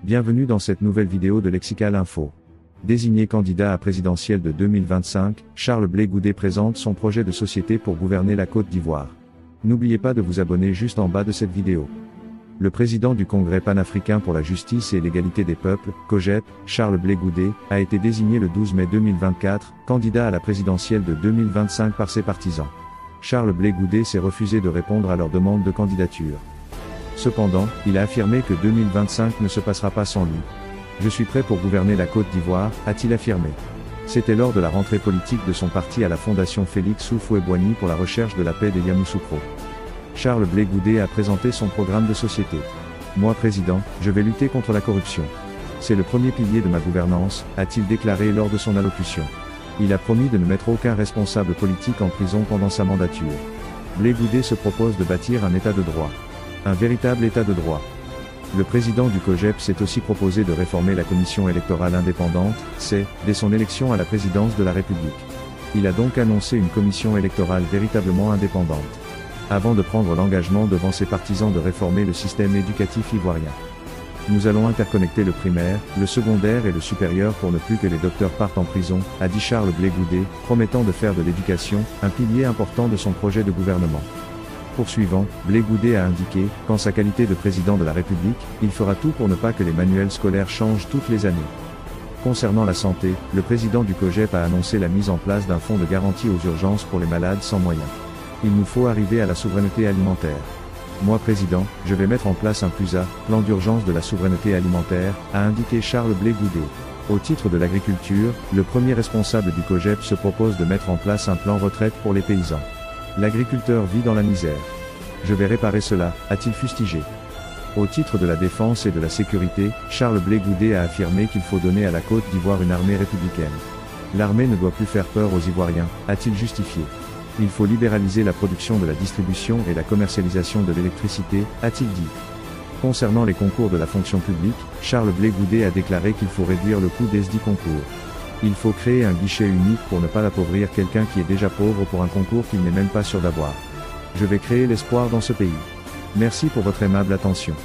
Bienvenue dans cette nouvelle vidéo de Lexical Info. Désigné candidat à présidentielle de 2025, Charles Blé Goudé présente son projet de société pour gouverner la Côte d'Ivoire. N'oubliez pas de vous abonner juste en bas de cette vidéo. Le président du Congrès panafricain pour la justice et l'égalité des peuples, COJEP, Charles Blé Goudé, a été désigné le 12 mai 2024, candidat à la présidentielle de 2025 par ses partisans. Charles Blé Goudé s'est refusé de répondre à leur demande de candidature. Cependant, il a affirmé que 2025 ne se passera pas sans lui. Je suis prêt pour gouverner la Côte d'Ivoire, a-t-il affirmé. C'était lors de la rentrée politique de son parti à la Fondation Félix Houphouët-Boigny pour la recherche de la paix des Yamoussoukro. Charles Blé Goudé a présenté son programme de société. Moi président, je vais lutter contre la corruption. C'est le premier pilier de ma gouvernance, a-t-il déclaré lors de son allocution. Il a promis de ne mettre aucun responsable politique en prison pendant sa mandature. Blé Goudé se propose de bâtir un état de droit. Un véritable état de droit. Le président du COJEP s'est aussi proposé de réformer la commission électorale indépendante, dès son élection à la présidence de la République. Il a donc annoncé une commission électorale véritablement indépendante. Avant de prendre l'engagement devant ses partisans de réformer le système éducatif ivoirien. Nous allons interconnecter le primaire, le secondaire et le supérieur pour ne plus que les docteurs partent en prison, a dit Charles Blé Goudé, promettant de faire de l'éducation un pilier important de son projet de gouvernement. Poursuivant, Blé Goudé a indiqué, qu'en sa qualité de président de la République, il fera tout pour ne pas que les manuels scolaires changent toutes les années. Concernant la santé, le président du COJEP a annoncé la mise en place d'un fonds de garantie aux urgences pour les malades sans moyens. Il nous faut arriver à la souveraineté alimentaire. Moi président, je vais mettre en place un PUSA, plan d'urgence de la souveraineté alimentaire, a indiqué Charles Blé Goudé. Au titre de l'agriculture, le premier responsable du COJEP se propose de mettre en place un plan retraite pour les paysans. L'agriculteur vit dans la misère. Je vais réparer cela, a-t-il fustigé. Au titre de la défense et de la sécurité, Charles Blé Goudé a affirmé qu'il faut donner à la Côte d'Ivoire une armée républicaine. L'armée ne doit plus faire peur aux Ivoiriens, a-t-il justifié. Il faut libéraliser la production de la distribution et la commercialisation de l'électricité, a-t-il dit. Concernant les concours de la fonction publique, Charles Blé Goudé a déclaré qu'il faut réduire le coût des concours. Il faut créer un guichet unique pour ne pas appauvrir quelqu'un qui est déjà pauvre pour un concours qu'il n'est même pas sûr d'avoir. Je vais créer l'espoir dans ce pays. Merci pour votre aimable attention.